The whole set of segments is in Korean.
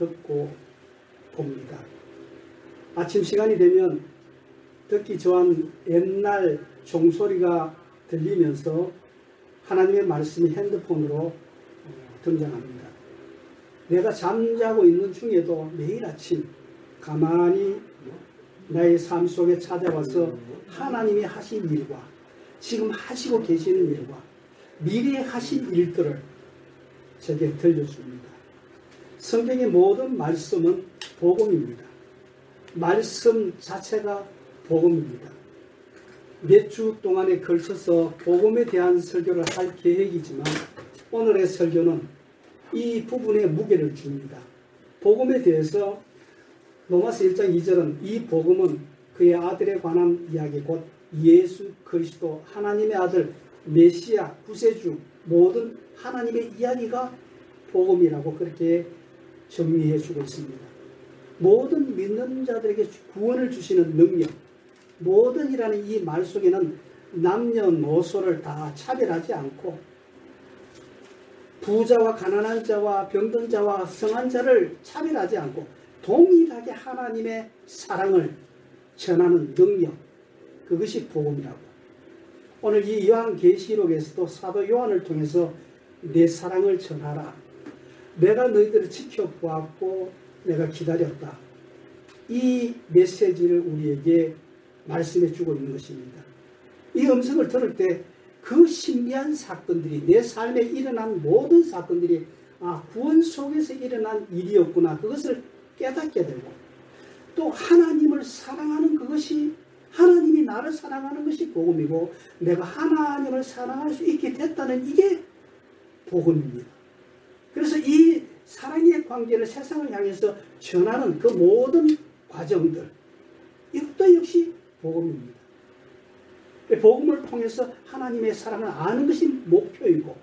듣고 봅니다. 아침 시간이 되면 듣기 좋아하는 옛날 종소리가 들리면서 하나님의 말씀이 핸드폰으로 등장합니다. 내가 잠자고 있는 중에도 매일 아침 가만히 나의 삶 속에 찾아와서 하나님이 하신 일과 지금 하시고 계시는 일과 미래에 하신 일들을 제게 들려줍니다. 성경의 모든 말씀은 복음입니다. 말씀 자체가 복음입니다. 몇 주 동안에 걸쳐서 복음에 대한 설교를 할 계획이지만 오늘의 설교는 이 부분에 무게를 줍니다. 복음에 대해서 로마서 1장 2절은 이 복음은 그의 아들에 관한 이야기 곧 예수 그리스도 하나님의 아들 메시아 구세주 모든 하나님의 이야기가 복음이라고 그렇게 정리해 주고 있습니다. 모든 믿는 자들에게 구원을 주시는 능력, 모든이라는 이 말 속에는 남녀노소를 다 차별하지 않고 부자와 가난한 자와 병든 자와 성한 자를 차별하지 않고 동일하게 하나님의 사랑을 전하는 능력, 그것이 복음이라고. 오늘 이 요한계시록에서도 사도 요한을 통해서 내 사랑을 전하라. 내가 너희들을 지켜보았고 내가 기다렸다. 이 메시지를 우리에게 말씀해 주고 있는 것입니다. 이 음성을 들을 때 그 신비한 사건들이 내 삶에 일어난 모든 사건들이 구원 속에서 일어난 일이었구나. 그것을 깨닫게 되고 또 하나님을 사랑하는 그것이 하나님이 나를 사랑하는 것이 복음이고 내가 하나님을 사랑할 수 있게 됐다는 이게 복음입니다. 그래서 이 사랑의 관계를 세상을 향해서 전하는 그 모든 과정들 이것도 역시 복음입니다. 복음을 통해서 하나님의 사랑을 아는 것이 목표이고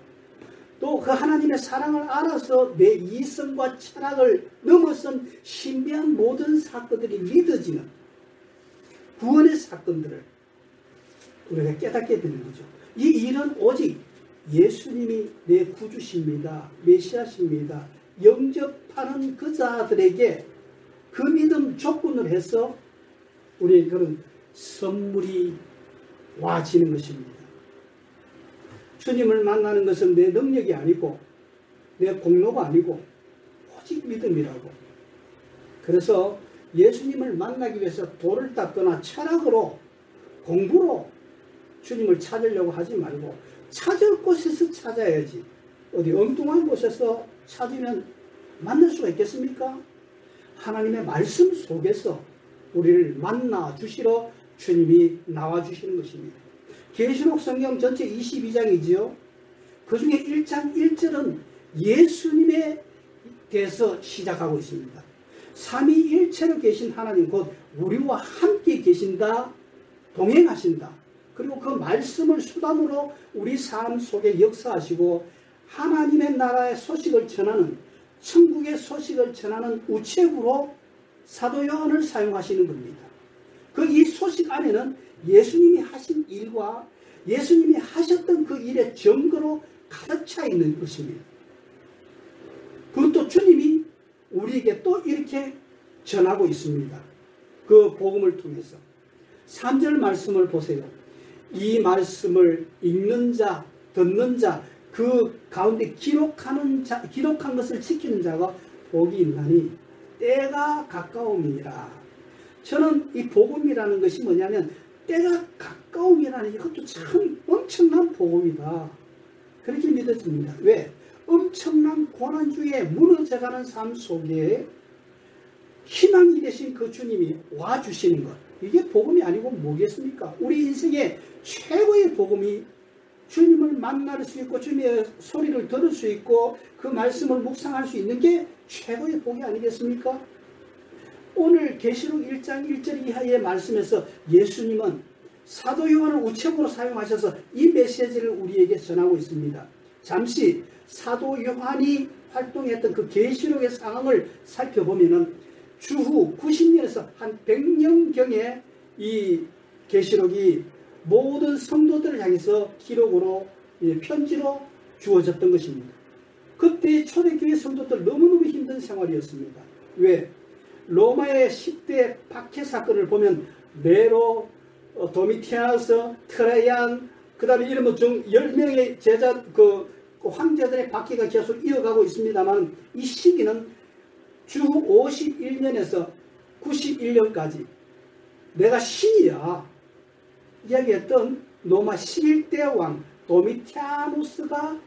또 그 하나님의 사랑을 알아서 내 이성과 철학을 넘어선 신비한 모든 사건들이 믿어지는 구원의 사건들을 우리가 깨닫게 되는 거죠. 이 일은 오직 예수님이 내 구주십니다. 메시아십니다. 영접하는 그 자들에게 그 믿음 조건을 해서 우리에게 그런 선물이 와지는 것입니다. 주님을 만나는 것은 내 능력이 아니고 내 공로가 아니고 오직 믿음이라고. 그래서 예수님을 만나기 위해서 돌을 닦거나 철학으로 공부로 주님을 찾으려고 하지 말고 찾을 곳에서 찾아야지. 어디 엉뚱한 곳에서 찾으면 만날 수가 있겠습니까? 하나님의 말씀 속에서 우리를 만나 주시러 주님이 나와 주시는 것입니다. 계시록 성경 전체 22장이지요. 그 중에 1장 1절은 예수님에 대해서 시작하고 있습니다. 삼위일체로 계신 하나님 곧 우리와 함께 계신다. 동행하신다. 그리고 그 말씀을 수단으로 우리 삶 속에 역사하시고 하나님의 나라의 소식을 전하는 천국의 소식을 전하는 우체국으로 사도 요한을 사용하시는 겁니다. 그 이 소식 안에는 예수님이 하신 일과 예수님이 하셨던 그 일의 증거로 가득 차 있는 것입니다. 그것도 주님이 우리에게 또 이렇게 전하고 있습니다. 그 복음을 통해서 3절 말씀을 보세요. 이 말씀을 읽는 자, 듣는 자, 그 가운데 기록한 것을 지키는 자가 복이 있나니 때가 가까움이니라. 저는 이 복음이라는 것이 뭐냐면 때가 가까움이라는 이것도 참 엄청난 복음이다. 그렇게 믿어집니다. 왜? 엄청난 고난주에 무너져가는 삶 속에 희망이 되신 그 주님이 와주시는 것. 이게 복음이 아니고 뭐겠습니까? 우리 인생의 최고의 복음이 주님을 만날 수 있고 주님의 소리를 들을 수 있고 그 말씀을 묵상할 수 있는 게 최고의 복이 아니겠습니까? 오늘 계시록 1장 1절 이하의 말씀에서 예수님은 사도 요한을 우체국으로 사용하셔서 이 메시지를 우리에게 전하고 있습니다. 잠시 사도 요한이 활동했던 그 계시록의 상황을 살펴보면은 주후 90년에서 한 100년경에 이 계시록이 모든 성도들을 향해서 기록으로 편지로 주어졌던 것입니다. 그때 초대교회 성도들 너무너무 힘든 생활이었습니다. 왜? 로마의 10대 박해 사건을 보면 네로, 도미티아누스, 트라이안, 그 다음에 이런 10명의 제자, 그 황제들의 박해가 계속 이어가고 있습니다만 이 시기는 주 51년에서 91년까지 내가 신이야 이야기했던 로마 11대 왕 도미티아누스가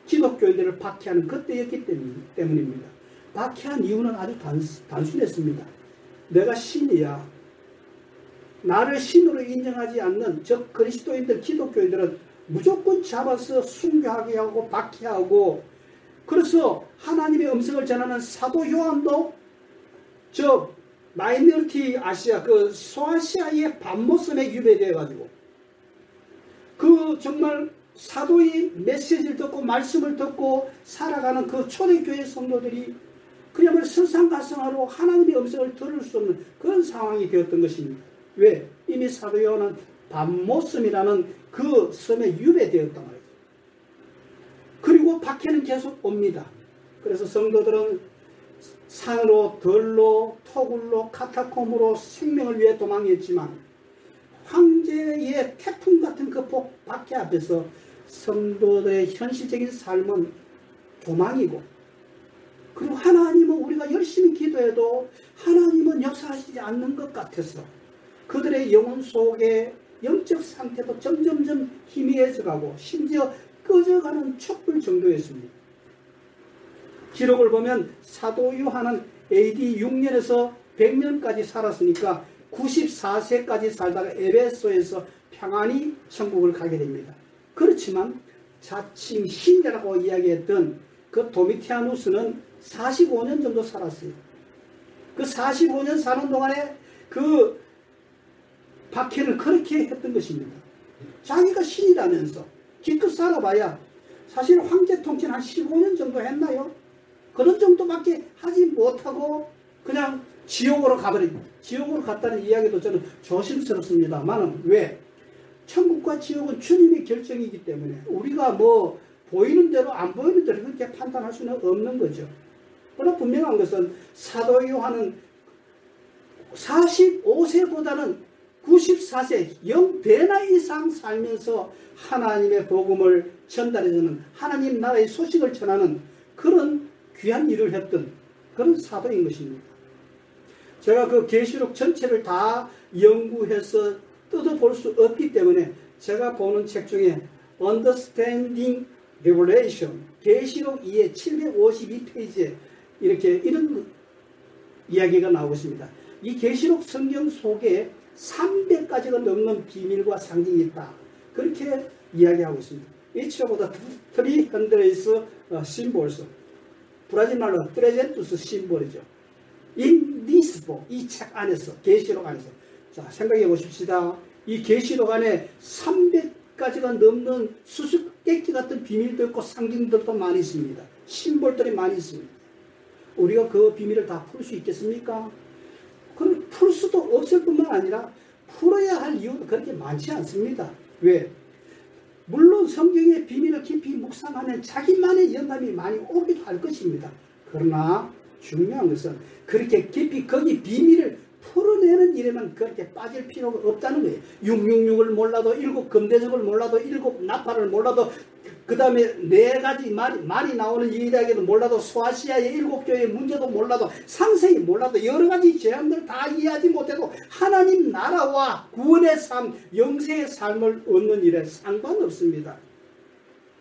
기독교인들을 박해하는 그때였기 때문입니다. 박해한 이유는 아주 단순했습니다. 내가 신이야. 나를 신으로 인정하지 않는 즉 그리스도인들 기독교인들은 무조건 잡아서 순교하게 하고 박해하고, 그래서 하나님의 음성을 전하는 사도 요한도 저 마이너리티 아시아 그 소아시아의 반모섬에 유배되어 가지고 그 정말 사도의 메시지를 듣고 말씀을 듣고 살아가는 그 초대교회 성도들이 그야말로 설상가성하러 하나님의 음성을 들을 수 없는 그런 상황이 되었던 것입니다. 왜? 이미 사도 요한은 반모섬이라는 그 섬에 유배되었단 말이죠. 그리고 박해는 계속 옵니다. 그래서 성도들은 산으로, 들로, 토굴로, 카타콤으로 생명을 위해 도망했지만 황제의 태풍 같은 그 박해 앞에서 성도들의 현실적인 삶은 도망이고, 그리고 하나님은 우리가 열심히 기도해도 하나님은 역사하시지 않는 것 같아서 그들의 영혼 속에 영적 상태도 점점점 희미해져 가고 심지어 꺼져가는 촛불 정도였습니다. 기록을 보면 사도 요한은 AD 6년에서 100년까지 살았으니까 94세까지 살다가 에베소에서 평안히 천국을 가게 됩니다. 그렇지만 자칭 신자라고 이야기했던 그 도미티아누스는 45년 정도 살았어요. 그 45년 사는 동안에 그 박해를 그렇게 했던 것입니다. 자기가 신이라면서 기껏 살아봐야 사실 황제 통치는 한 15년 정도 했나요? 그런 정도밖에 하지 못하고 그냥 지옥으로 가버립니다. 지옥으로 갔다는 이야기도 저는 조심스럽습니다만, 왜? 천국과 지옥은 주님의 결정이기 때문에 우리가 뭐 보이는 대로 안 보이는 대로 그렇게 판단할 수는 없는 거죠. 그러나 분명한 것은 사도 요한은 45세보다는 94세 0배나 이상 살면서 하나님의 복음을 전달해주는 하나님 나라의 소식을 전하는 그런 귀한 일을 했던 그런 사도인 것입니다. 제가 그 계시록 전체를 다 연구해서 뜯어볼 수 없기 때문에 제가 보는 책 중에 Understanding Revelation 계시록 2의 752페이지에 이렇게 이런 이야기가 나오고 있습니다. 이 계시록 성경 속에 300가지가 넘는 비밀과 상징이 있다. 그렇게 이야기하고 있습니다. Each of the 300 symbols, 브라질 말로 트레젠투스 심볼이죠. In this book, 이 책 안에서, 계시록 안에서. 자, 생각해 보십시다. 이 계시록 안에 300가지가 넘는 수수께끼 같은 비밀도 있고 상징들도 많이 있습니다. 심볼들이 많이 있습니다. 우리가 그 비밀을 다 풀 수 있겠습니까? 그럼 풀 수도 없을 뿐만 아니라 풀어야 할 이유도 그렇게 많지 않습니다. 왜? 물론 성경의 비밀을 깊이 묵상하면 자기만의 영감이 많이 오기도 할 것입니다. 그러나 중요한 것은 그렇게 깊이 거기 비밀을 풀어내는 일에만 그렇게 빠질 필요가 없다는 거예요. 666을 몰라도 7 금대접을 몰라도 7 나팔을 몰라도 그 다음에 4가지 말이 나오는 이야기도 몰라도 소아시아의 7교회의 문제도 몰라도 상세히 몰라도 여러가지 재앙들 다 이해하지 못해도 하나님 나라와 구원의 삶, 영생의 삶을 얻는 일에 상관없습니다.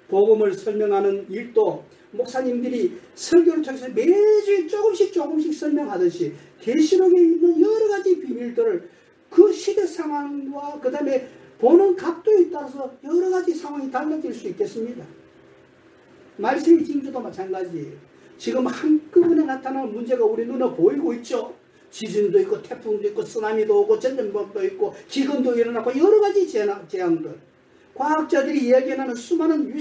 복음을 설명하는 일도 목사님들이 설교를 통해서 매주 조금씩 설명하듯이 계시록에 있는 여러가지 비밀들을 그 시대 상황과 그 다음에 보는 각도에 따라서 여러가지 상황이 달라질 수 있겠습니다. 말세의 징조도 마찬가지예요. 지금 한꺼번에 나타나는 문제가 우리 눈에 보이고 있죠. 지진도 있고 태풍도 있고 쓰나미도 오고 전염병도 있고 기근도 일어나고 여러가지 재앙들, 과학자들이 이야기하는 수많은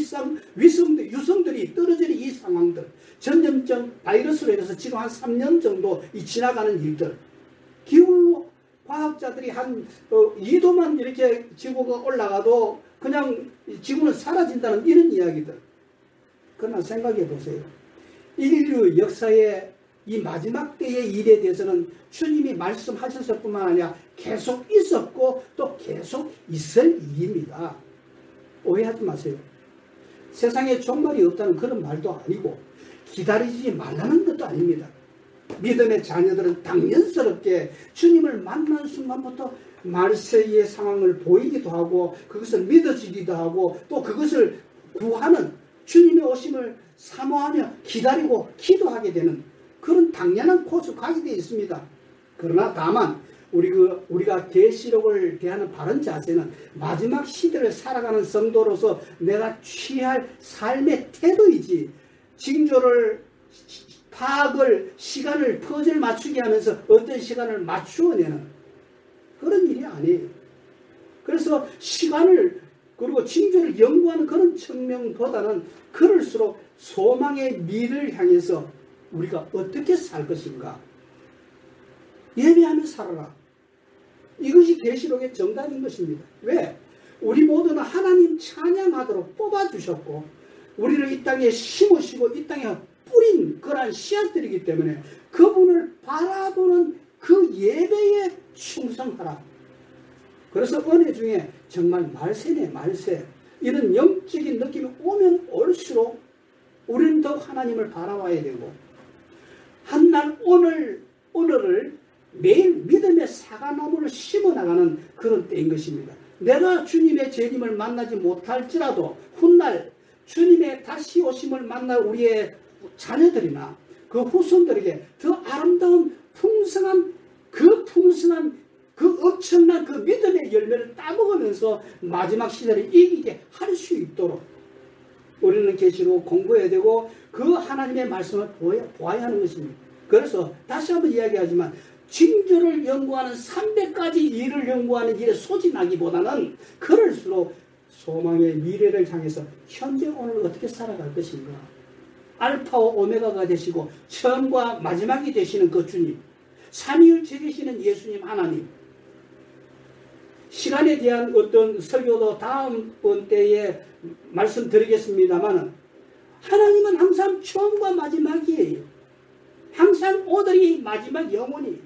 유성들이 떨어지는 이 상황들, 전염병 바이러스로 인해서 지금 한 3년 정도 지나가는 일들, 기후 과학자들이 한 2도만 이렇게 지구가 올라가도 그냥 지구는 사라진다는 이런 이야기들, 그러나 생각해 보세요. 인류 역사의 이 마지막 때의 일에 대해서는 주님이 말씀하셨을 뿐만 아니라 계속 있었고 또 계속 있을 일입니다. 오해하지 마세요. 세상에 종말이 없다는 그런 말도 아니고 기다리지 말라는 것도 아닙니다. 믿음의 자녀들은 당연스럽게 주님을 만난 순간부터 말세의 상황을 보이기도 하고 그것을 믿어지기도 하고 또 그것을 구하는 주님의 오심을 사모하며 기다리고 기도하게 되는 그런 당연한 코스 가게 되어 있습니다. 그러나 다만 우리가 계시록을 대하는 바른 자세는 마지막 시대를 살아가는 성도로서 내가 취할 삶의 태도이지 징조를 파악을 시간을 퍼즐 맞추게 하면서 어떤 시간을 맞추어내는 그런 일이 아니에요. 그래서 시간을 그리고 징조를 연구하는 그런 측면보다는 그럴수록 소망의 미래를 향해서 우리가 어떻게 살 것인가 예배하며 살아라. 이것이 계시록의 정답인 것입니다. 왜? 우리 모두는 하나님 찬양하도록 뽑아주셨고 우리를 이 땅에 심으시고 이 땅에 뿌린 그러한 씨앗들이기 때문에 그분을 바라보는 그 예배에 충성하라. 그래서 은혜 중에 정말 말세네 말세 이런 영적인 느낌이 오면 올수록 우리는 더욱 하나님을 바라봐야 되고 한날 오늘을 매일 믿음의 사과나무를 심어나가는 그런 때인 것입니다. 내가 주님의 재림을 만나지 못할지라도 훗날 주님의 다시 오심을 만날 우리의 자녀들이나 그 후손들에게 더 아름다운 풍성한 그 엄청난 그 믿음의 열매를 따먹으면서 마지막 시대를 이기게 할 수 있도록 우리는 계시록 공부해야 되고 그 하나님의 말씀을 보아야 하는 것입니다. 그래서 다시 한번 이야기하지만 징조를 연구하는 300가지 일을 연구하는 일에 소진하기보다는 그럴수록 소망의 미래를 향해서 현재 오늘 어떻게 살아갈 것인가 알파와 오메가가 되시고 처음과 마지막이 되시는 그 주님 삼위일체 되시는 예수님 하나님 시간에 대한 어떤 설교도 다음번 때에 말씀드리겠습니다만 하나님은 항상 처음과 마지막이에요. 항상 오늘이 마지막 영원이에요.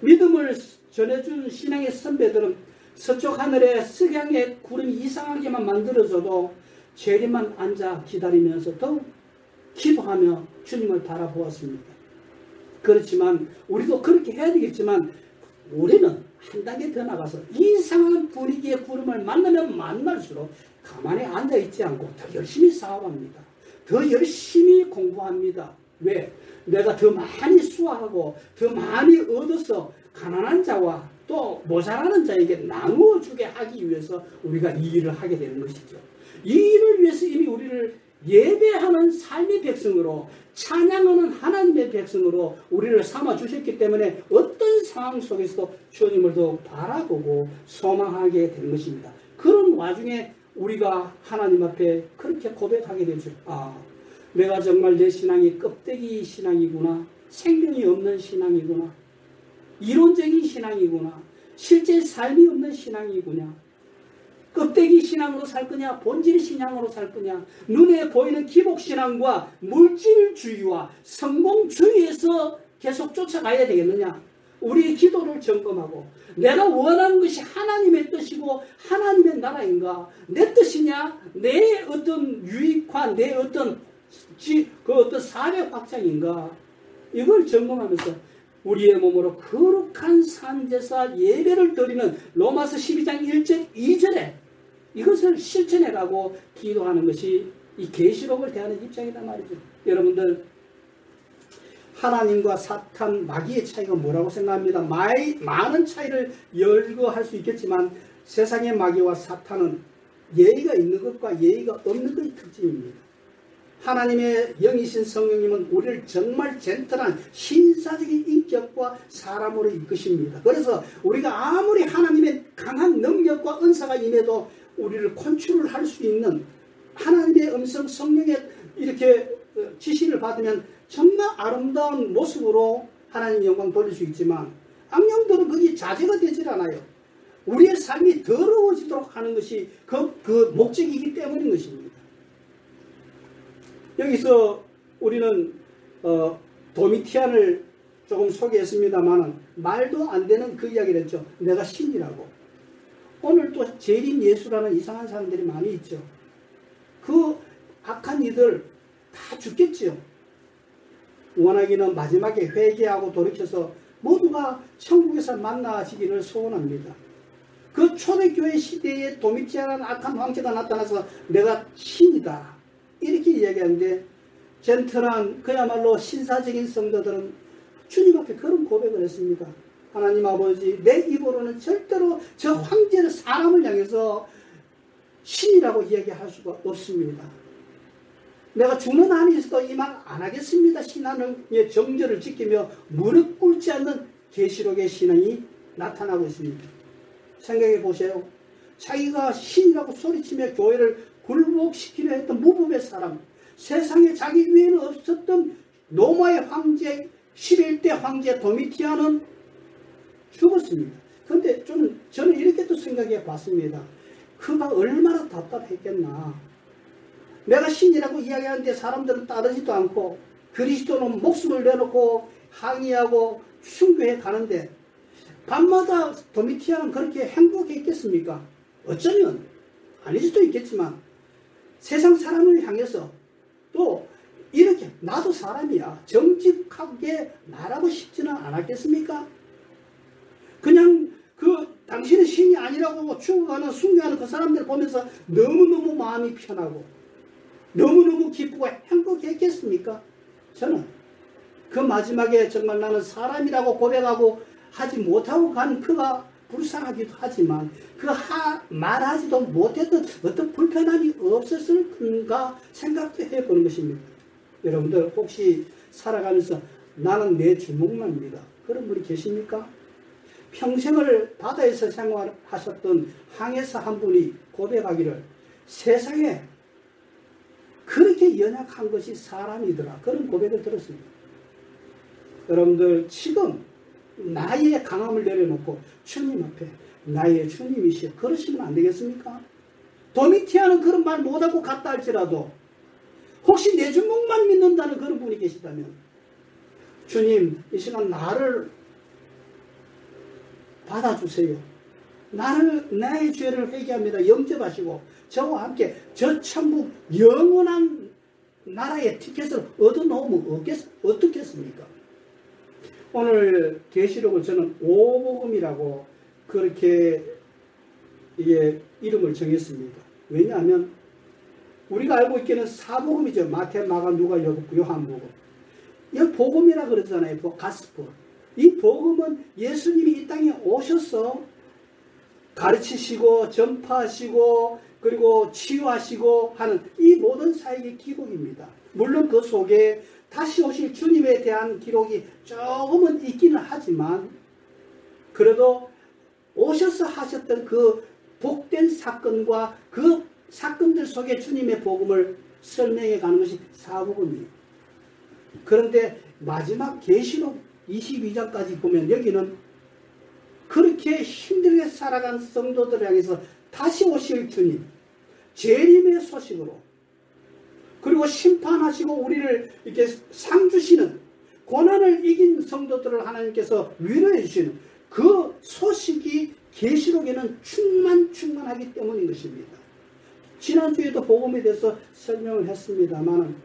믿음을 전해준 신앙의 선배들은 서쪽 하늘에 석양의 구름이 이상하게만 만들어져도 재림만 앉아 기다리면서 더욱 기도하며 주님을 바라보았습니다. 그렇지만 우리도 그렇게 해야 되겠지만 우리는 한 단계 더 나가서 이상한 분위기의 구름을 만나면 만날수록 가만히 앉아있지 않고 더 열심히 사업합니다. 더 열심히 공부합니다. 왜? 내가 더 많이 수확하고 더 많이 얻어서 가난한 자와 또 모자라는 자에게 나누어주게 하기 위해서 우리가 이 일을 하게 되는 것이죠. 이 일을 위해서 이미 우리를 예배하는 삶의 백성으로 찬양하는 하나님의 백성으로 우리를 삼아주셨기 때문에 어떤 상황 속에서도 주님을 더 바라보고 소망하게 되는 것입니다. 그런 와중에 우리가 하나님 앞에 그렇게 고백하게 되죠. 내가 정말 내 신앙이 껍데기 신앙이구나. 생명이 없는 신앙이구나. 이론적인 신앙이구나. 실제 삶이 없는 신앙이구나. 껍데기 신앙으로 살 거냐 본질 신앙으로 살 거냐 눈에 보이는 기복신앙과 물질주의와 성공주의에서 계속 쫓아가야 되겠느냐 우리의 기도를 점검하고 내가 원하는 것이 하나님의 뜻이고 하나님의 나라인가 내 뜻이냐 내 어떤 유익화 내 어떤 사회 확장인가 이걸 점검하면서 우리의 몸으로 거룩한 산제사 예배를 드리는 로마서 12장 1절 2절에 이것을 실천해가고 기도하는 것이 이 계시록을 대하는 입장이란 말이죠. 여러분들 하나님과 사탄 마귀의 차이가 뭐라고 생각합니다. 많은 차이를 열거할 수 있겠지만 세상의 마귀와 사탄은 예의가 있는 것과 예의가 없는 것이 특징입니다. 하나님의 영이신 성령님은 우리를 정말 젠틀한 신사적인 인격과 사람으로 이끄십니다. 그래서 우리가 아무리 하나님의 강한 능력과 은사가 임해도 우리를 컨트롤 할 수 있는 하나님의 음성 성령의 이렇게 지시를 받으면 정말 아름다운 모습으로 하나님 영광 돌릴 수 있지만 악령들은 그게 자제가 되질 않아요. 우리의 삶이 더러워지도록 하는 것이 그 목적이기 때문인 것입니다. 여기서 우리는 도미티안을 조금 소개했습니다만 말도 안 되는 그 이야기를 했죠. 내가 신이라고. 오늘 또 재림 예수라는 이상한 사람들이 많이 있죠. 그 악한 이들 다 죽겠지요. 원하기는 마지막에 회개하고 돌이켜서 모두가 천국에서 만나시기를 소원합니다. 그 초대교회 시대에 도미티아라는 악한 황제가 나타나서 내가 신이다 이렇게 이야기하는데, 젠틀한 그야말로 신사적인 성도들은 주님 앞에 그런 고백을 했습니다. 하나님 아버지, 내 입으로는 절대로 저 황제를, 사람을 향해서 신이라고 이야기할 수가 없습니다. 내가 죽는 한이 있어도 이 말 안 하겠습니다. 신앙의 정절을 지키며 무릎 꿇지 않는 계시록의 신앙이 나타나고 있습니다. 생각해 보세요. 자기가 신이라고 소리치며 교회를 굴복시키려 했던 무법의 사람, 세상에 자기 위에는 없었던 로마의 황제, 11대 황제 도미티안은 죽었습니다. 그런데 저는 이렇게 또 생각해 봤습니다. 그가 얼마나 답답했겠나. 내가 신이라고 이야기하는데 사람들은 따르지도 않고 그리스도는 목숨을 내놓고 항의하고 순교해 가는데 밤마다 도미티안은 그렇게 행복했겠습니까? 어쩌면 아닐 수도 있겠지만 세상 사람을 향해서 또 이렇게 나도 사람이야 정직하게 말하고 싶지는 않았겠습니까? 그냥 당신은 신이 아니라고 죽어가는 순교하는 그 사람들 보면서 너무너무 마음이 편하고 너무너무 기쁘고 행복했겠습니까? 저는 그 마지막에 정말 나는 사람이라고 고백하고 하지 못하고 간 그가 불쌍하기도 하지만 말하지도 못했던 어떤 불편함이 없었을까 생각도 해보는 것입니다. 여러분들 혹시 살아가면서 나는 내 주먹만입니다. 그런 분이 계십니까? 평생을 바다에서 생활하셨던 항해사 한 분이 고백하기를 세상에 그렇게 연약한 것이 사람이더라. 그런 고백을 들었습니다. 여러분들 지금 나의 강함을 내려놓고 주님 앞에 나의 주님이시여 그러시면 안 되겠습니까? 도미티아는 그런 말 못하고 갔다 할지라도 혹시 내 주먹만 믿는다는 그런 분이 계시다면 주님 이 시간 나를 받아주세요. 나의 죄를 회개합니다. 영접하시고 저와 함께 저 천국 영원한 나라의 티켓을 얻어놓으면 어떻겠습니까? 오늘 계시록을 저는 오복음이라고 그렇게 이름을 정했습니다. 왜냐하면 우리가 알고 있기는 사복음이죠. 마태, 마가, 누가, 요한복음. 이 복음이라 그러잖아요. 가스펠. 이 복음은 예수님이 이 땅에 오셔서 가르치시고 전파하시고 그리고 치유하시고 하는 이 모든 사역의 기록입니다. 물론 그 속에 다시 오실 주님에 대한 기록이 조금은 있기는 하지만 그래도 오셔서 하셨던 그 복된 사건과 그 사건들 속에 주님의 복음을 설명해 가는 것이 사복음이에요. 그런데 마지막 계시록 22장까지 보면 여기는 그렇게 힘들게 살아간 성도들을 향해서 다시 오실 주님, 재림의 소식으로 그리고 심판하시고 우리를 이렇게 상 주시는 고난을 이긴 성도들을 하나님께서 위로해 주시는 그 소식이 계시록에는 충만하기 때문인 것입니다. 지난주에도 복음에 대해서 설명을 했습니다만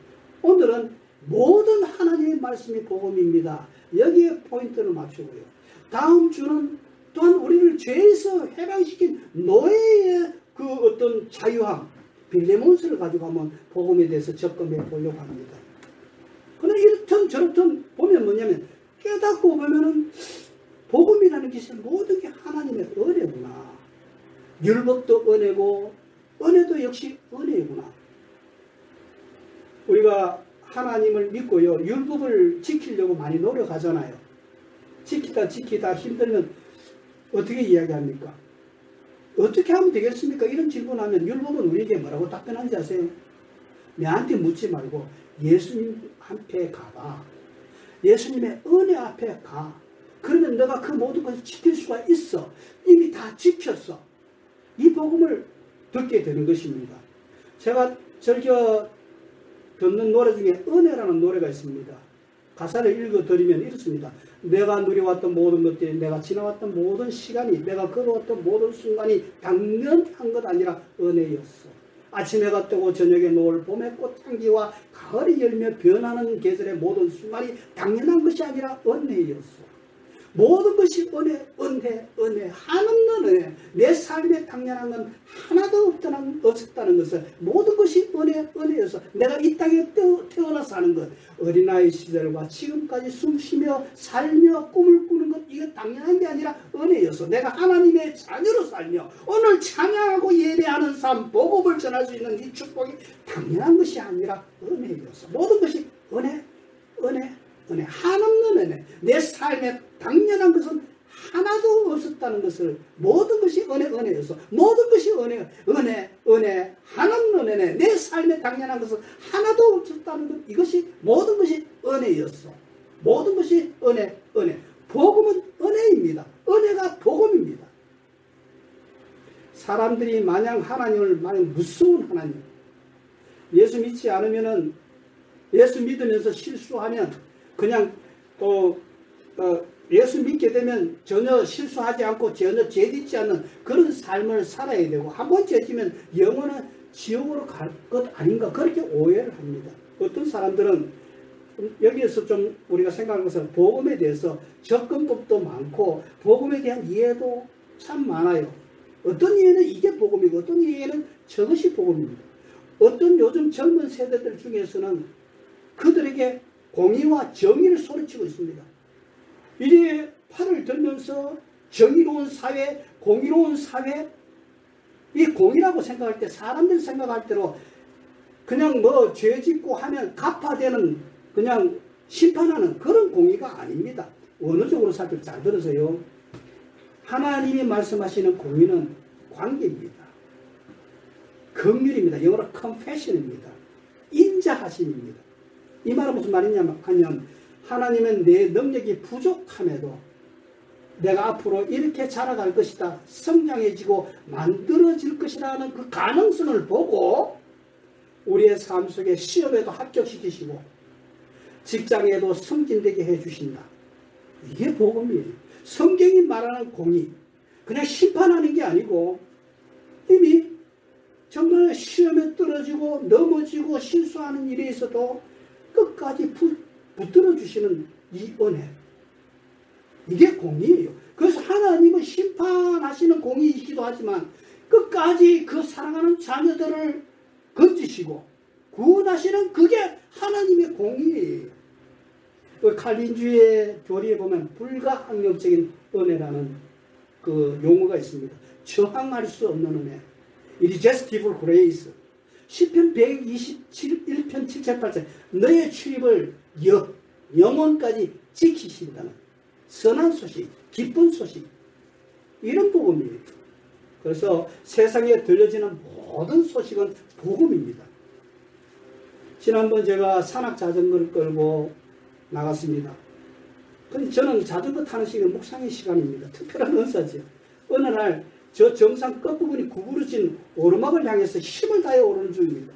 오늘은 모든 하나님의 말씀이 복음입니다. 여기에 포인트를 맞추고요. 다음 주는 또한 우리를 죄에서 해방시킨 노예의 그 어떤 자유함, 빌레몬스를 가지고 한번 복음에 대해서 접근해 보려고 합니다. 그런데 이렇든 저렇든 보면 뭐냐면 깨닫고 보면은 복음이라는 것이 모든 게 하나님의 은혜구나. 율법도 은혜고 은혜도 역시 은혜구나. 우리가 하나님을 믿고요. 율법을 지키려고 많이 노력하잖아요. 지키다 힘들면 어떻게 이야기합니까? 어떻게 하면 되겠습니까? 이런 질문하면 율법은 우리에게 뭐라고 답변하는지 아세요? 내한테 묻지 말고 예수님 앞에 가봐. 예수님의 은혜 앞에 가. 그러면 너가 그 모든 것을 지킬 수가 있어. 이미 다 지켰어. 이 복음을 듣게 되는 것입니다. 제가 절교 듣는 노래 중에 은혜라는 노래가 있습니다. 가사를 읽어드리면 이렇습니다. 내가 누려왔던 모든 것들이, 내가 지나왔던 모든 시간이, 내가 걸어왔던 모든 순간이 당연한 것 아니라 은혜였어. 아침 해가 뜨고 저녁에 노을, 봄의 꽃향기와 가을이 열며 변하는 계절의 모든 순간이 당연한 것이 아니라 은혜였어. 모든 것이 은혜, 은혜, 은혜, 한없는 은혜. 내 삶에 당연한 건 하나도 없었다는 것을, 모든 것이 은혜, 은혜여서 내가 이 땅에 태어나 사는 것, 어린아이 시절과 지금까지 숨쉬며 살며 꿈을 꾸는 것, 이게 당연한 게 아니라 은혜여서 내가 하나님의 자녀로 살며 오늘 찬양하고 예배하는 삶, 복음을 전할 수 있는 이 축복이 당연한 것이 아니라 은혜여서 모든 것이 은혜, 은혜, 은혜, 한없는 은혜. 내 삶에 당연한 것은 하나도 없었다는 것을, 모든 것이 은혜, 은혜여서 모든 것이 은혜, 은혜, 은혜, 한없는 은혜. 내 삶에 당연한 것은 하나도 없었다는 것, 이것이 모든 것이 은혜였어. 모든 것이 은혜, 은혜. 복음은 은혜입니다. 은혜가 복음입니다. 사람들이 마냥 하나님을 마냥 무서운 하나님, 예수 믿지 않으면은, 예수 믿으면서 실수하면 그냥 예수 믿게 되면 전혀 실수하지 않고 전혀 죄짓지 않는 그런 삶을 살아야 되고, 한번 죄지면 영원한 지옥으로 갈 것 아닌가, 그렇게 오해를 합니다. 어떤 사람들은 여기에서 좀 우리가 생각하는 것은 복음에 대해서 접근법도 많고 복음에 대한 이해도 참 많아요. 어떤 이해는 이게 복음이고 어떤 이해는 저것이 복음입니다. 어떤 요즘 젊은 세대들 중에서는 그들에게 공의와 정의를 소리치고 있습니다. 이제 팔을 들면서 정의로운 사회, 공의로운 사회, 이 공의라고 생각할 때 사람들 생각할 때로 그냥 뭐 죄 짓고 하면 갚아대는, 그냥 심판하는 그런 공의가 아닙니다. 원어적으로 살펴 잘 들으세요. 하나님이 말씀하시는 공의는 관계입니다. 긍휼입니다. 영어로 compassion입니다. 인자하심입니다. 이 말은 무슨 말이냐면 하나님은 내 능력이 부족함에도 내가 앞으로 이렇게 자라갈 것이다, 성장해지고 만들어질 것이라는 그 가능성을 보고 우리의 삶 속에 시험에도 합격시키시고 직장에도 승진되게 해주신다. 이게 복음이에요. 성경이 말하는 공의, 그냥 심판하는 게 아니고 이미 정말 시험에 떨어지고 넘어지고 실수하는 일에 있어도 끝까지 붙들어 주시는 이 은혜, 이게 공의예요. 그래서 하나님은 심판하시는 공의이기도 하지만 끝까지 그 사랑하는 자녀들을 건지시고 구원하시는, 그게 하나님의 공의예요. 그 칼빈주의 교리에 보면 불가항력적인 은혜라는 그 용어가 있습니다. 저항할 수 없는 은혜, irresistible grace. 시편 121편 7절 8절 너의 출입을 영원까지 지키신다는 선한 소식, 기쁜 소식, 이런 복음이에요. 그래서 세상에 들려지는 모든 소식은 복음입니다. 지난번 제가 산악 자전거를 끌고 나갔습니다. 근데 저는 자전거 타는 시간은 묵상의 시간입니다. 특별한 은사죠. 어느 날 저 정상 끝부분이 구부러진 오르막을 향해서 힘을 다해 오르는 중입니다.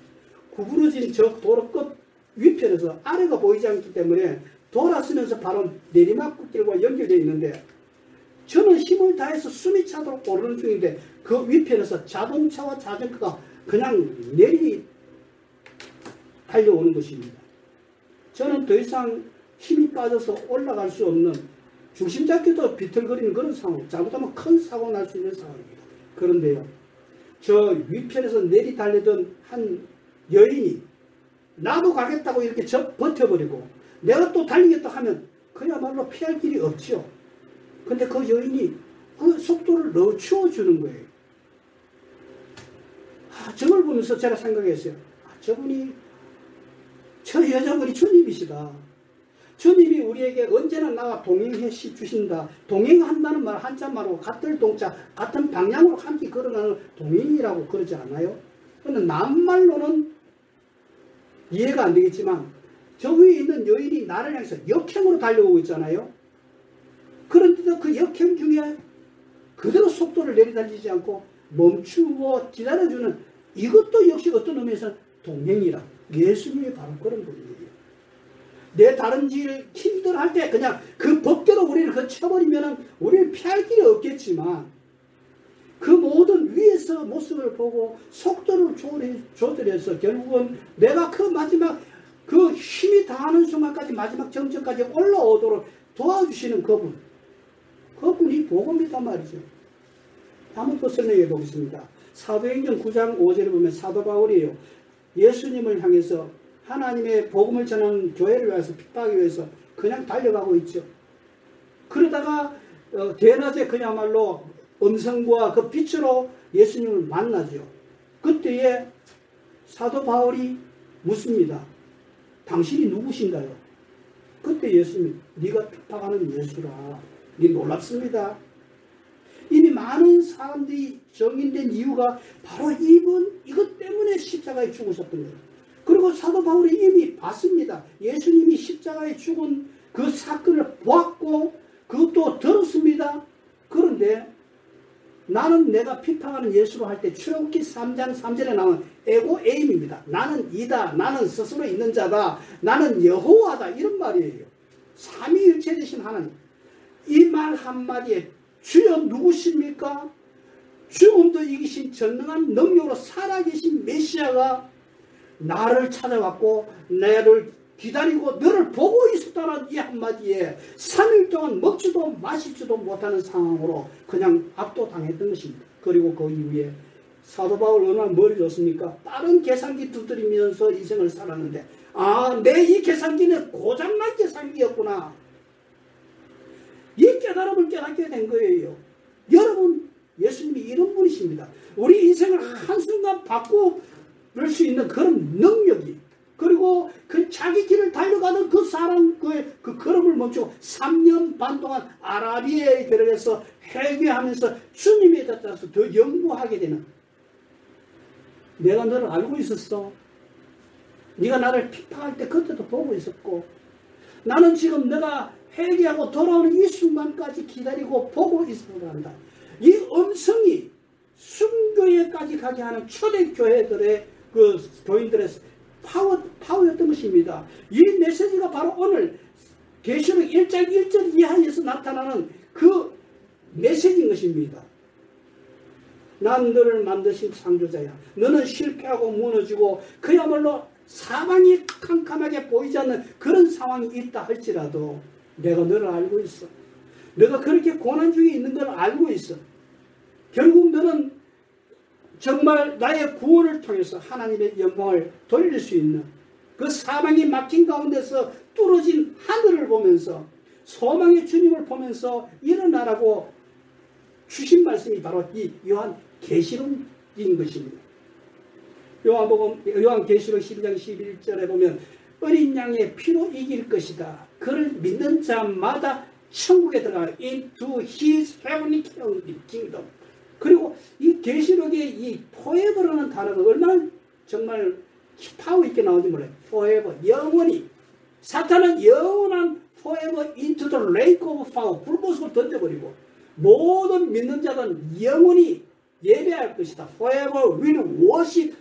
구부러진 저 도로 끝 위편에서 아래가 보이지 않기 때문에 돌아서면서 바로 내리막길과 연결되어 있는데 저는 힘을 다해서 숨이 차도록 오르는 중인데 그 위편에서 자동차와 자전거가 그냥 내리 달려오는 것입니다. 저는 더 이상 힘이 빠져서 올라갈 수 없는, 중심 잡기도 비틀거리는 그런 상황, 잘못하면 큰 사고 날 수 있는 상황입니다. 그런데요, 저 위편에서 내리 달리던 한 여인이 나도 가겠다고 이렇게 버텨버리고 내가 또 달리겠다 하면 그야말로 피할 길이 없죠. 근데 그 여인이 그 속도를 늦춰주는 거예요. 저걸 보면서 제가 생각했어요. 저 여자분이 주님이시다. 주님이 우리에게 언제나 나와 동행해 주신다. 동행한다는 말 한자말로 같은 동자, 같은 방향으로 함께 걸어가는 동행이라고 그러지 않아요? 그런데 낱말로는 이해가 안 되겠지만 저 위에 있는 여인이 나를 향해서 역행으로 달려오고 있잖아요. 그런데도 그 역행 중에 그대로 속도를 내리달리지 않고 멈추고 기다려주는, 이것도 역시 어떤 의미에서 동행이라, 예수님이 바로 그런 분이에요. 내 다른 일 힘들할 때 그냥 그 법대로 우리를 거쳐버리면 우리는 피할 길이 없겠지만 그 모든 위에서 모습을 보고 속도를 조절해서 결국은 내가 그 마지막 그 힘이 다하는 순간까지 마지막 정점까지 올라오도록 도와주시는 그분이 복음이단 말이죠. 한번 또 설명해 보겠습니다. 사도행전 9장 5절을 보면 사도 바울이에요. 예수님을 향해서 하나님의 복음을 전하는 교회를 위해서 핍박하기 위해서 그냥 달려가고 있죠. 그러다가 대낮에 그야말로 음성과 그 빛으로 예수님을 만나죠. 그때에 사도 바울이 묻습니다. 당신이 누구신가요? 그때 예수님이 네가 핍박하는 예수라. 네 놀랍습니다. 이미 많은 사람들이 정인된 이유가 바로 이것 때문에 십자가에 죽으셨던 거예요. 그리고 사도 바울이 이미 봤습니다. 예수님이 십자가에 죽은 그 사건을 보았고 그것도 들었습니다. 그런데 나는 내가 비판하는 예수로 할 때 출애굽기 3장 3절에 나온 에고에임입니다. 나는 이다. 나는 스스로 있는 자다. 나는 여호와다. 이런 말이에요. 삼위일체 되신 하나님. 이 말 한마디에 주여 누구십니까? 죽음도 이기신 전능한 능력으로 살아계신 메시아가 나를 찾아왔고 나를 기다리고 너를 보고 있었다는 이 한마디에 3일 동안 먹지도 마시지도 못하는 상황으로 그냥 압도당했던 것입니다. 그리고 그 이후에 사도 바울 얼마나 머리 좋습니까? 빠른 계산기 두드리면서 인생을 살았는데 내 이 계산기는 고장난 계산기였구나. 이 깨달음을 깨닫게 된 거예요. 여러분, 예수님이 이런 분이십니다. 우리 인생을 한순간 바꿀 수 있는 그런 능력이, 그리고 그 자기 길을 달려가는 그 사람, 그 걸음을 멈추고 3년 반 동안 아라비아에 들어가서 회개하면서 주님에 따라서 더 연구하게 되는, 내가 너를 알고 있었어. 네가 나를 핍박할 때 그때도 보고 있었고, 나는 지금 내가 회개하고 돌아오는 이 순간까지 기다리고 보고 있어야 한다. 이 음성이 순교회까지 가게 하는 초대교회들의 그 교인들의 파워였던 것입니다. 이 메시지가 바로 오늘 계시록 1장 1절 이하에서 나타나는 그 메시지인 것입니다. 난 너를 만드신 창조자야. 너는 실패하고 무너지고 그야말로 사망이 캄캄하게 보이지 않는 그런 상황이 있다 할지라도 내가 너를 알고 있어. 너가 그렇게 고난 중에 있는 걸 알고 있어. 결국 너는 정말 나의 구원을 통해서 하나님의 영광을 돌릴 수 있는 그 사망이 막힌 가운데서 뚫어진 하늘을 보면서 소망의 주님을 보면서 일어나라고 주신 말씀이 바로 이 요한 계시록인 것입니다. 요한계시록 12장 11절에 보면 어린 양의 피로 이길 것이다. 그를 믿는 자마다 천국에 들어가 into his heavenly kingdom. 그리고 이 계시록의 이 forever라는 단어가 얼마나 정말 파워 있게 나오는지 몰라요. forever, 영원히. 사탄은 영원한 forever into the lake of fire, 불못으로 던져버리고 모든 믿는 자들은 영원히 예배할 것이다. forever will worship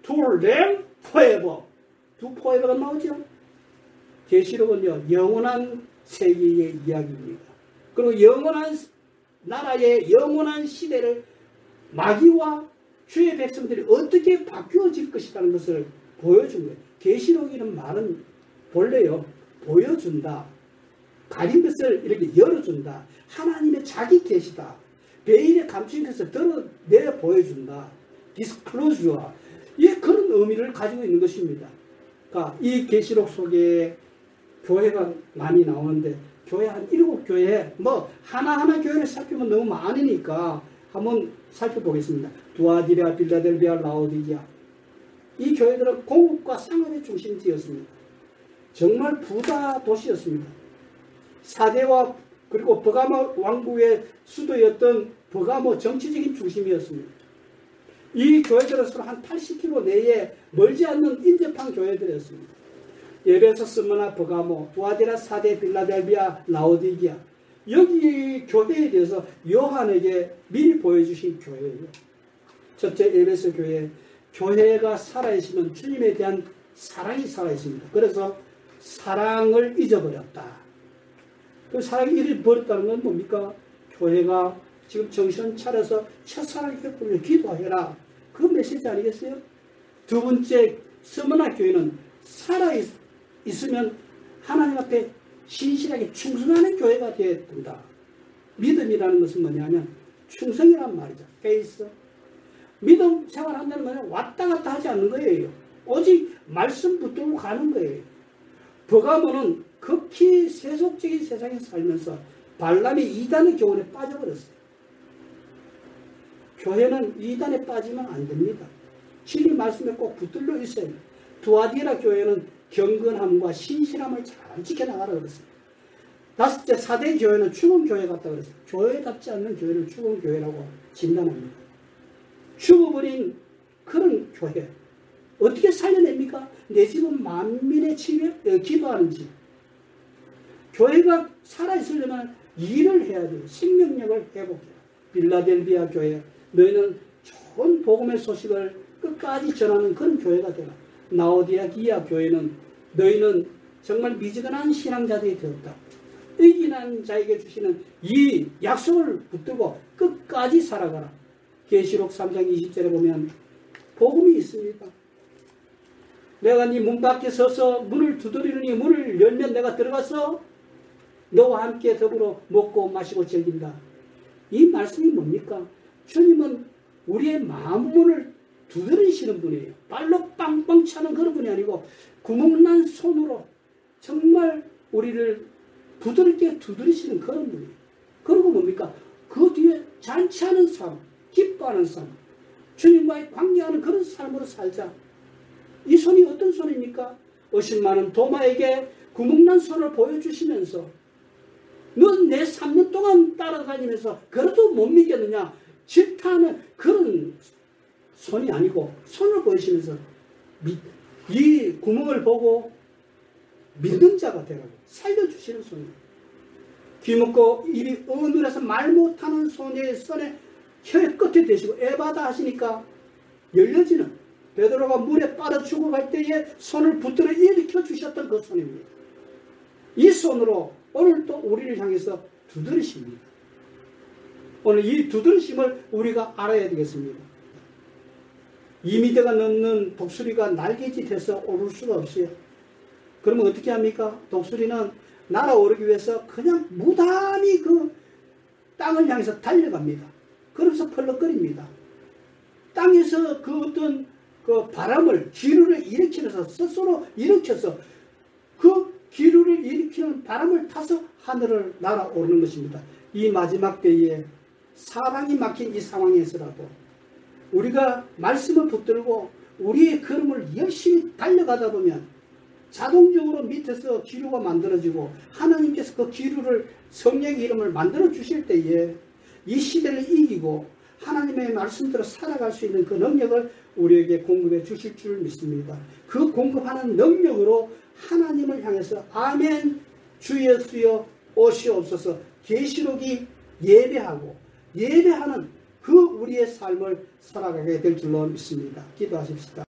to them forever. 두 forever가 나오죠. 계시록은요, 영원한 세계의 이야기입니다. 그리고 영원한 나라의 영원한 시대를 마귀와 주의 백성들이 어떻게 바뀌어질 것이라는 것을 보여준 거예요. 계시록이라는 말은 본래요, 보여준다. 가린 것을 이렇게 열어준다. 하나님의 자기 계시다. 베일에 감춘 것을 드러내 보여준다. 디스클로즈와 그런 의미를 가지고 있는 것입니다. 그러니까 이 계시록 속에 교회가 많이 나오는데 교회 한 7교회 하나하나 교회를 살피면 너무 많으니까 한번 살펴보겠습니다. 두아디라, 빌라델비아, 라오디게아. 이 교회들은 공급과 상업의 중심지였습니다. 정말 부자 도시였습니다. 사대와 그리고 버가모 왕국의 수도였던 버가모 정치적인 중심이었습니다. 이 교회들은 서로 한 80km 내에 멀지 않는 인접한 교회들이었습니다. 에베소, 스무나, 버가모, 두아디라, 사대, 빌라델비아, 라오디게아. 여기 교회에 대해서 요한에게 미리 보여주신 교회예요. 첫째, 에베소 교회. 교회가 살아있으면 주님에 대한 사랑이 살아있습니다. 그래서 사랑을 잊어버렸다. 그 사랑이 잃어버렸다는 건 뭡니까? 교회가 지금 정신 차려서 첫사랑 곁으로 기도해라. 그 메시지 아니겠어요? 두 번째, 서머나 교회는 살아있으면 하나님 앞에 신실하게 충성하는 교회가 되어야 된다. 믿음이라는 것은 뭐냐면 충성이란 말이죠. 페이스. 믿음 생활한다는 것은 왔다 갔다 하지 않는 거예요. 오직 말씀 붙들고 가는 거예요. 버가모는 극히 세속적인 세상에 살면서 발람이 이단의 교훈에 빠져버렸어요. 교회는 이단에 빠지면 안 됩니다. 진리 말씀에 꼭 붙들려 있어야 돼요. 두아디라 교회는 경건함과 신실함을 잘 지켜나가라 그랬습니다. 다섯째, 4대 교회는 죽은 교회 같다 그랬어요. 교회답지 않는 교회를 죽은 교회라고 진단합니다. 죽어버린 그런 교회 어떻게 살려냅니까? 내 집은 만민의 집에 기도하는 집. 교회가 살아있으려면 일을 해야 돼요. 생명력을 회복해요. 빌라델비아 교회, 너희는 좋은 복음의 소식을 끝까지 전하는 그런 교회가 되라. 라오디아기아 교회는 너희는 정말 미지근한 신앙자들이 되었다. 의기난 자에게 주시는 이 약속을 붙들고 끝까지 살아가라. 계시록 3장 20절에 보면 복음이 있습니다. 내가 네 문 밖에 서서 문을 두드리느니 문을 열면 내가 들어가서 너와 함께 더불어 먹고 마시고 즐긴다. 이 말씀이 뭡니까? 주님은 우리의 마음문을 두드리시는 분이에요. 발로 빵빵 차는 그런 분이 아니고 구멍난 손으로 정말 우리를 부드럽게 두드리시는 그런 분이에요. 그리고 뭡니까? 그 뒤에 잔치하는 삶, 기뻐하는 삶, 주님과의 관계하는 그런 삶으로 살자. 이 손이 어떤 손입니까? 의심많은 도마에게 구멍난 손을 보여주시면서 넌 내 3년 동안 따라다니면서 그래도 못 믿겠느냐? 질타하는 그런 손이 아니고 손을 보여주시면서 이 구멍을 보고 믿는 자가 되라고 살려주시는 손이에요. 귀 먹고 입이 어눌해서 말 못하는 소녀의 손에 혀의 끝에 대시고 에바다 하시니까 열려지는 베드로가 물에 빠져 죽어갈 때에 손을 붙들어 일으켜 주셨던 그 손입니다. 이 손으로 오늘도 우리를 향해서 두드리십니다. 오늘 이 두드리심을 우리가 알아야 되겠습니다. 2미터가 넘는 독수리가 날개짓해서 오를 수가 없어요. 그러면 어떻게 합니까? 독수리는 날아오르기 위해서 그냥 무단히 그 땅을 향해서 달려갑니다. 그러면서 펄럭거립니다. 땅에서 그 어떤 그 바람을, 기류를 일으키면서 스스로 일으켜서 그 기류를 일으키는 바람을 타서 하늘을 날아오르는 것입니다. 이 마지막 때에 사방이 막힌 이 상황에서라도 우리가 말씀을 붙들고 우리의 걸음을 열심히 달려가다 보면 자동적으로 밑에서 기류가 만들어지고 하나님께서 그 기류를 성령의 이름을 만들어 주실 때에 이 시대를 이기고 하나님의 말씀대로 살아갈 수 있는 그 능력을 우리에게 공급해 주실 줄 믿습니다. 그 공급하는 능력으로 하나님을 향해서 아멘 주 예수여 오시옵소서 계시록이 예배하고 예배하는 그 우리의 삶을 살아가게 될 줄로 믿습니다. 기도하십시다.